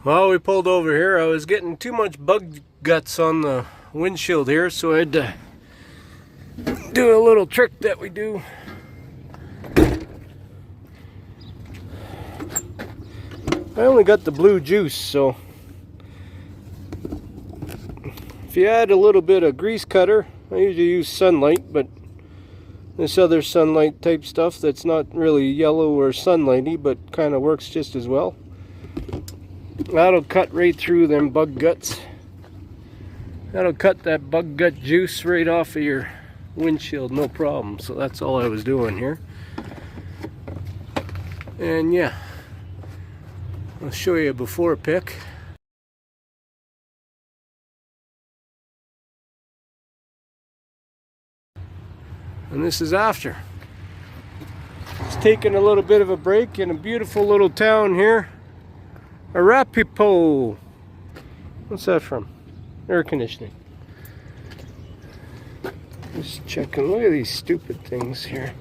Well, we pulled over here. I was getting too much bug guts on the windshield here, so I had to do a little trick that we do. I only got the blue juice, so if you add a little bit of grease cutter, I usually use Sunlight, but this other Sunlight type stuff that's not really yellow or sunlighty, but kind of works just as well. That'll cut right through them bug guts. That'll cut that bug gut juice right off of your windshield, no problem. So that's all I was doing here. And yeah, I'll show you a before pic. And this is after. Just taking a little bit of a break in a beautiful little town here. Arapipo. What's that from? Air conditioning. Just checking. Look at these stupid things here.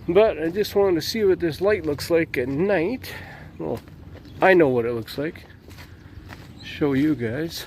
But I just wanted to see what this light looks like at night. Well, I know what it looks like. Show you guys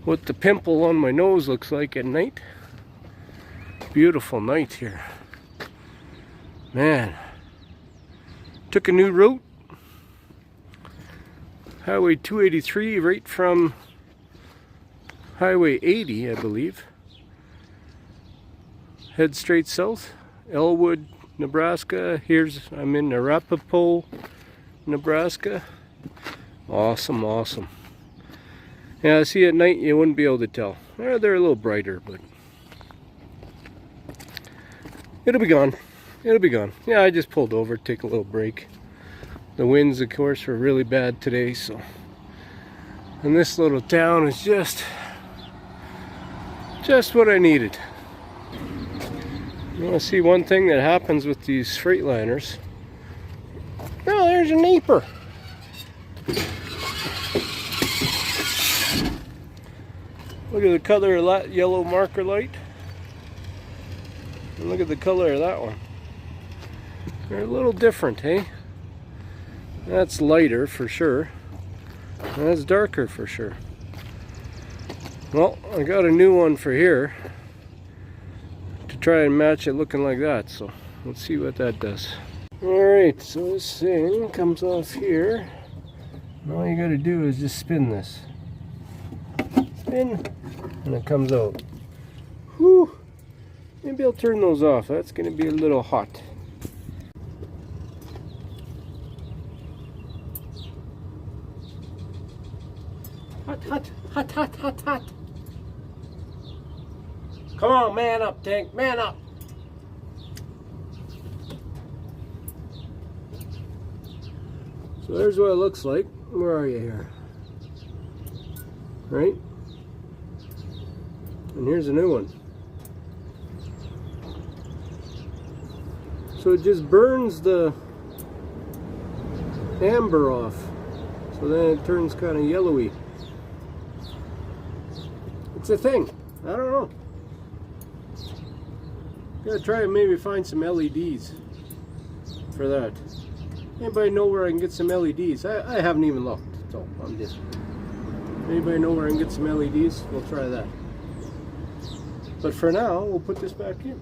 what the pimple on my nose looks like at night. Beautiful night here. Man. Took a new route. Highway 283 right from Highway 80, I believe. Head straight south. Elwood, Nebraska. I'm in Arapahoe, Nebraska. Awesome, awesome. Yeah, see, at night you wouldn't be able to tell. They're a little brighter, but it'll be gone. It'll be gone. Yeah, I just pulled over, take a little break. The winds, of course, were really bad today, so. And this little town is just what I needed. You want to see one thing that happens with these Freightliners? Oh, there's an Aper. Look at the color of that yellow marker light. And look at the color of that one. They're a little different, hey? That's lighter for sure. And that's darker for sure. Well, I got a new one for here to try and match it looking like that. So let's see what that does. Alright, so this thing comes off here. And all you gotta do is just spin this. Spin, and it comes out. Whew! Maybe I'll turn those off. That's gonna be a little hot. Hot, hot, hot, hot, hot, hot. Come on, man up, Tank, man up. So there's what it looks like. Where are you here? Right? And here's a new one. So it just burns the amber off. So then it turns kind of yellowy. It's a thing. I don't know. Gotta try and maybe find some LEDs for that. Anybody know where I can get some LEDs? I haven't even looked. So I'm just. Anybody know where I can get some LEDs? We'll try that. But for now, we'll put this back in.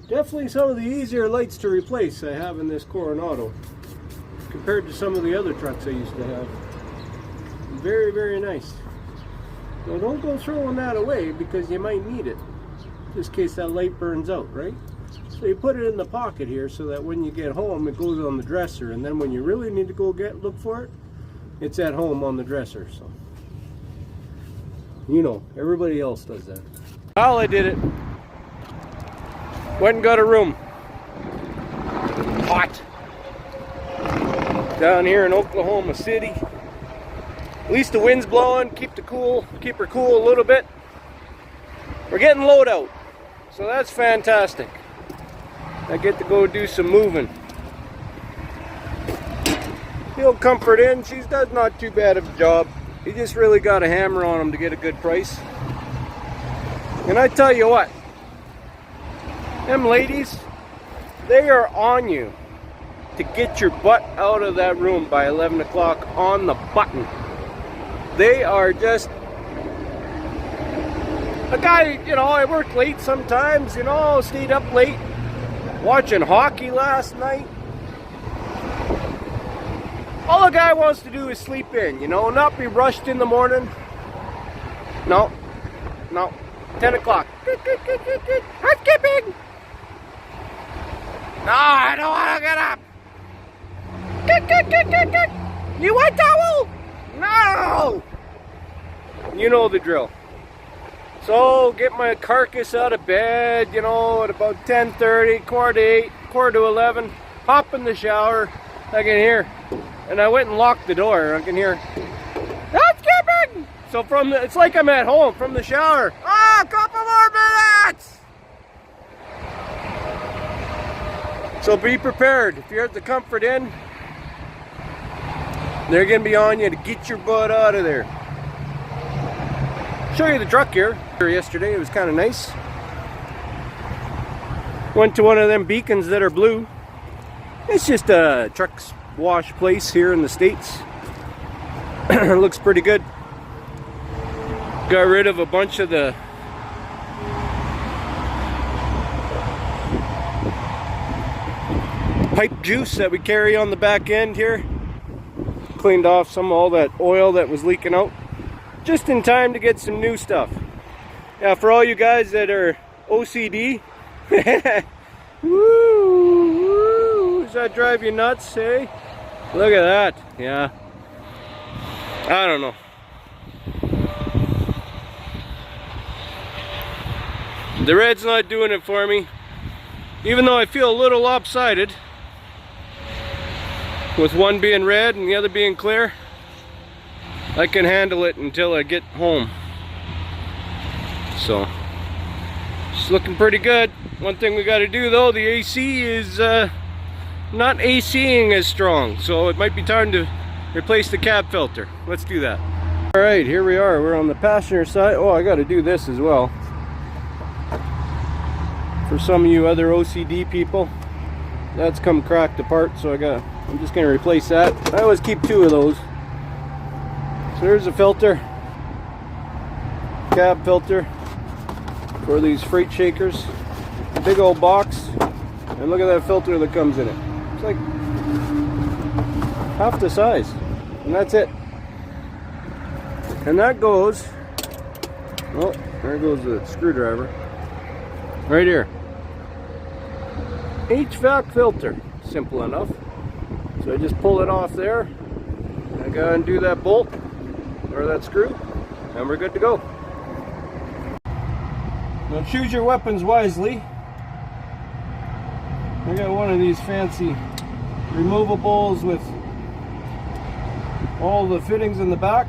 Definitely some of the easier lights to replace I have in this Coronado compared to some of the other trucks I used to have. Very, very nice. Now don't go throwing that away because you might need it just in case that light burns out, right? So you put it in the pocket here so that when you get home it goes on the dresser, and then when you really need to go look for it, it's at home on the dresser. So you know, everybody else does that. Well, I did it. Went and got a room. Hot. Down here in Oklahoma City. At least the wind's blowing, keep her cool a little bit. We're getting load out, so that's fantastic. I get to go do some moving. He'll comfort in. She does not too bad of a job. You just really got a hammer on them to get a good price. And I tell you what, them ladies, they are on you to get your butt out of that room by 11 o'clock on the button. They are just... A guy, you know, I work late sometimes, you know, stayed up late watching hockey last night. All a guy wants to do is sleep in, you know, not be rushed in the morning. No, 10 o'clock. Housekeeping! No, I don't want to get up. You want towel? No! You know the drill. So, get my carcass out of bed, you know, at about 10:30, quarter to 8, quarter to 11. Hop in the shower. I can hear. And I went and locked the door. I can hear, housekeeping! So from the, it's like I'm at home from the shower. Ah, a couple more minutes! So be prepared. If you're at the Comfort Inn, they're going to be on you to get your butt out of there. Show you the truck here. Yesterday it was kind of nice. Went to one of them beacons that are blue. It's just a truck wash place here in the States. It looks pretty good. Got rid of a bunch of the pipe juice that we carry on the back end here. Cleaned off some of all that oil that was leaking out. Just in time to get some new stuff. Yeah, for all you guys that are OCD, woo, does that drive you nuts, hey? Look at that, yeah. I don't know. The red's not doing it for me. Even though I feel a little lopsided, with one being red and the other being clear, I can handle it until I get home. So, it's looking pretty good. One thing we got to do though, the AC is not ACing as strong, so it might be time to replace the cab filter. Let's do that. Alright, here we are. We're on the passenger side. Oh, I got to do this as well. For some of you other OCD people, that's come cracked apart, so I'm just going to replace that. I always keep two of those. So there's a filter, cab filter for these freight shakers. Big old box, and look at that filter that comes in it. It's like half the size, and that's it. And that goes, oh, there goes the screwdriver, right here. HVAC filter, simple enough. So I just pull it off there, I gotta undo that bolt, or that screw, and we're good to go. Now choose your weapons wisely. I got one of these fancy removables with all the fittings in the back.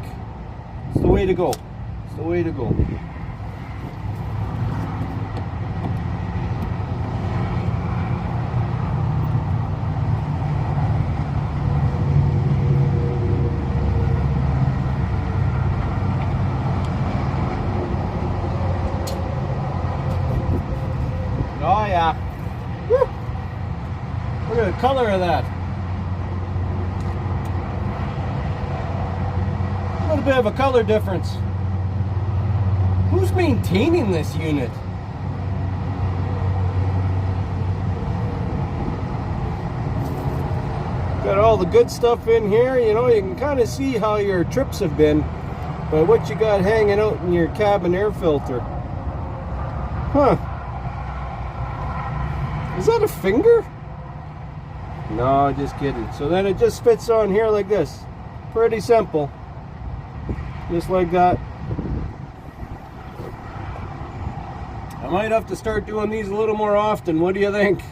It's the way to go. It's the way to go. Oh yeah. Woo. Look at the color of that. A little bit of a color difference. Who's maintaining this unit? Got all the good stuff in here. You know, you can kind of see how your trips have been by what you got hanging out in your cabin air filter. Huh. Is that a finger? No, just kidding. So then it just fits on here like this. Pretty simple. Just like that. I might have to start doing these a little more often. What do you think?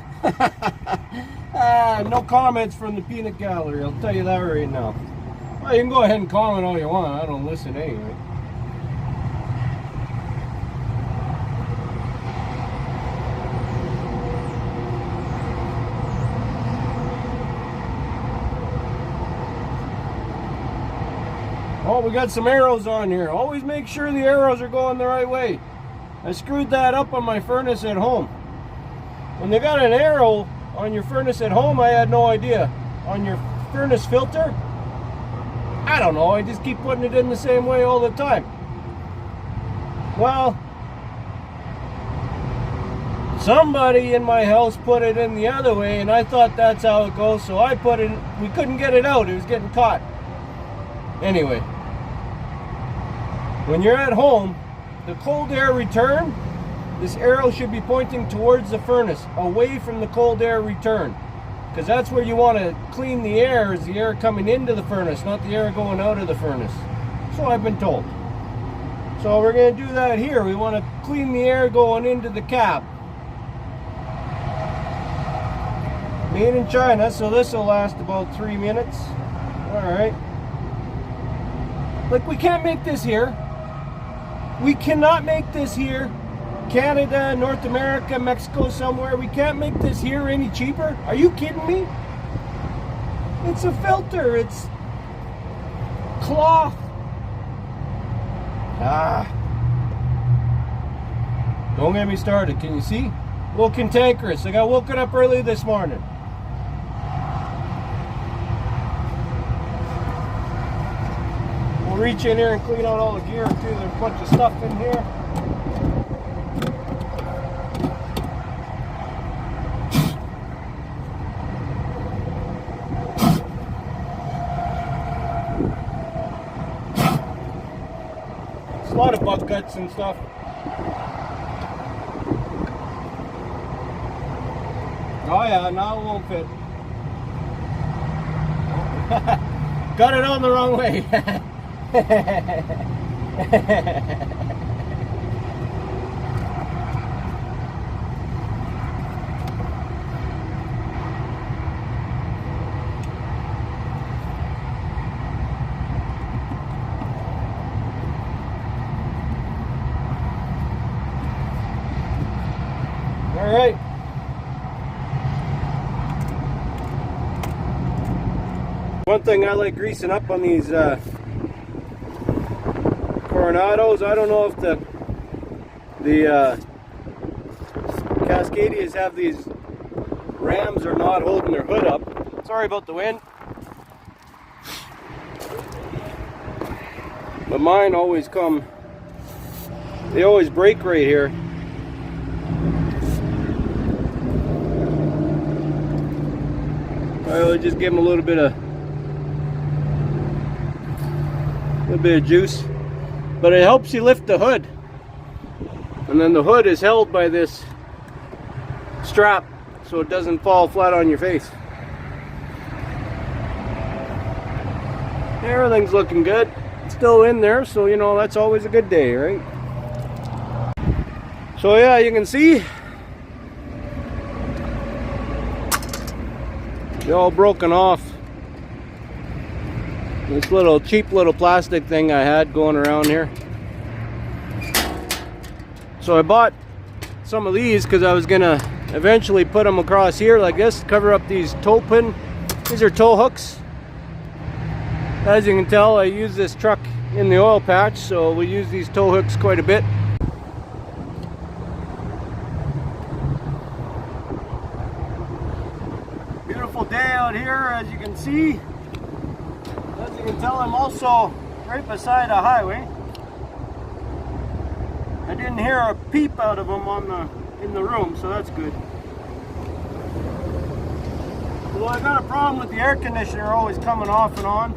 No comments from the peanut gallery, I'll tell you that right now. Well, you can go ahead and comment all you want. I don't listen anyway. Oh, we got some arrows on here. Always make sure the arrows are going the right way. I screwed that up on my furnace at home. When they got an arrow on your furnace at home, I had no idea. On your furnace filter, I don't know, I just keep putting it in the same way all the time. Well, somebody in my house put it in the other way, and I thought that's how it goes, so I put it, we couldn't get it out, it was getting caught. Anyway, when you're at home, the cold air return, this arrow should be pointing towards the furnace, away from the cold air return. Because that's where you want to clean the air, is the air coming into the furnace, not the air going out of the furnace. So I've been told. So we're going to do that here. We want to clean the air going into the cap. Made in China, so this will last about 3 minutes. Alright. Like, we can't make this here. We cannot make this here. Canada, North America, Mexico, somewhere. We can't make this here any cheaper. Are you kidding me? It's a filter. It's cloth. Don't get me started. Can you see? A little cantankerous. I got woken up early this morning. We'll reach in here and clean out all the gear too. There's a bunch of stuff in here. A lot of bug guts and stuff. Oh yeah, now it won't fit. Got it on the wrong way. All right. One thing I like greasing up on these Coronados, I don't know if the Cascadias have these rams or not holding their hood up. Sorry about the wind. But mine always come, they always break right here. I would just give them a little bit of juice, but it helps you lift the hood, and then the hood is held by this strap so it doesn't fall flat on your face. Everything's looking good. It's still in there, so you know that's always a good day, right? So yeah, you can see they're all broken off. This cheap little plastic thing I had going around here. So I bought some of these because I was gonna eventually put them across here like this, cover up these tow pin. These are tow hooks. As you can tell, I use this truck in the oil patch, so we use these tow hooks quite a bit. Beautiful day out here, as you can see. As you can tell, I'm also right beside a highway. I didn't hear a peep out of them in the room, so that's good. Well, I got a problem with the air conditioner always coming off and on.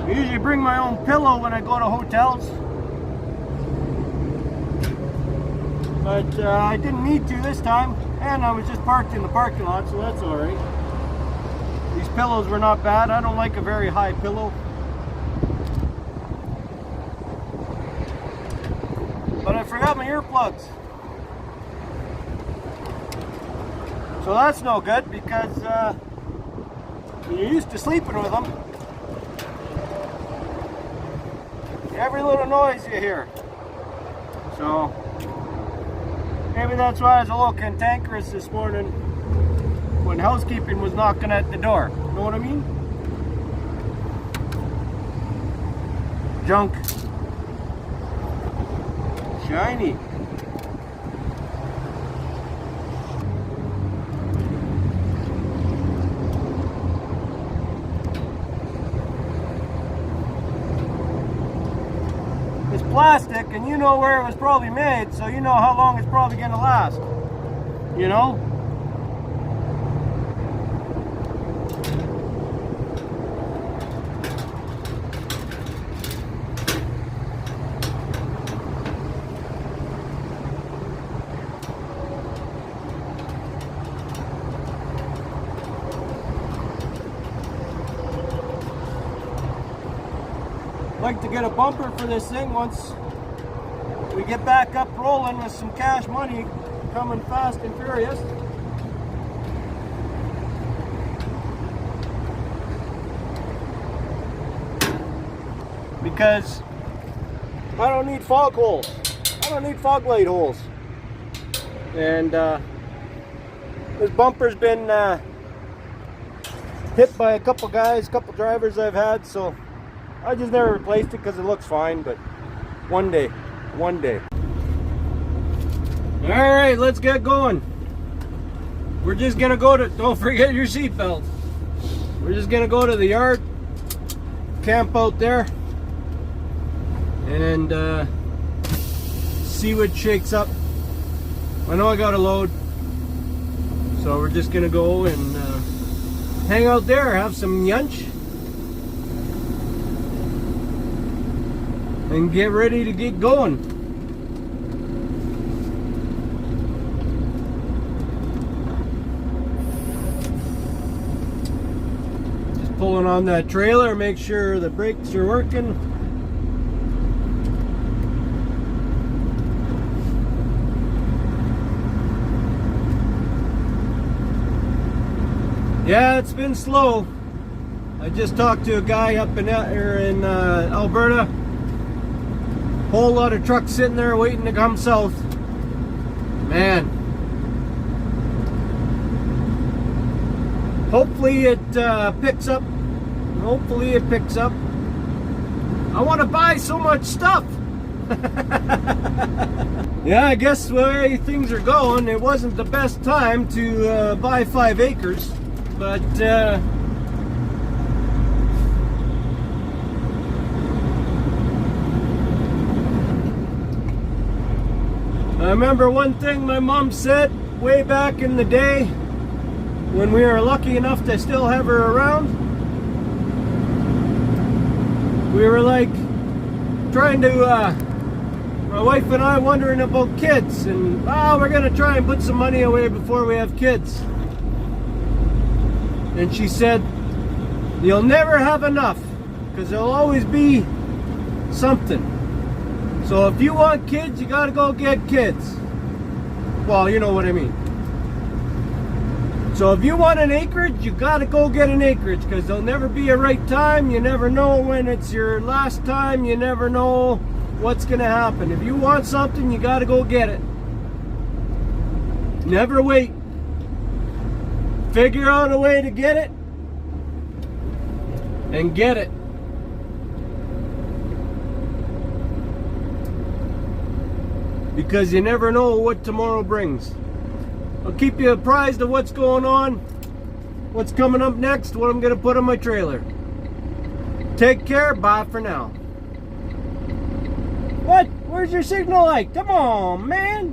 I usually bring my own pillow when I go to hotels, but I didn't need to this time, and I was just parked in the parking lot, so that's alright. These pillows were not bad. I don't like a very high pillow. But I forgot my earplugs. So that's no good, because when you're used to sleeping with them, every little noise you hear. So maybe that's why I was a little cantankerous this morning when housekeeping was knocking at the door. You know what I mean? junk. Shiny. It's plastic, and you know where it was probably made, so you know how long it's probably going to last. You know? Like to get a bumper for this thing once we get back up rolling with some cash money coming fast and furious. Because I don't need fog holes. I don't need fog light holes. And this bumper's been hit by a couple guys, couple drivers I've had, so I just never replaced it because it looks fine, but one day. Alright, let's get going. We're just gonna go to, don't forget your seatbelt. We're just gonna go to the yard, camp out there, and see what shakes up. I know I got a load, so we're just gonna go and hang out there, have some lunch, and get ready to get going. Just pulling on that trailer, make sure the brakes are working. Yeah, it's been slow. I just talked to a guy up in Alberta. Whole lot of trucks sitting there waiting to come south. Man. Hopefully it picks up. Hopefully it picks up. I want to buy so much stuff. Yeah, I guess the way things are going, it wasn't the best time to buy 5 acres. But I remember one thing my mom said way back in the day when we were lucky enough to still have her around. We were like trying to, my wife and I wondering about kids, and we're gonna try and put some money away before we have kids. And she said, you'll never have enough because there'll always be something. So if you want kids, you gotta go get kids. Well, you know what I mean. So if you want an acreage, you gotta go get an acreage because there'll never be a right time. You never know when it's your last time. You never know what's gonna happen. If you want something, you gotta go get it. Never wait. Figure out a way to get it and get it. Because you never know what tomorrow brings. I'll keep you apprised of what's going on, what's coming up next, what I'm going to put on my trailer. Take care, bye for now. What? Where's your signal light? Come on, man.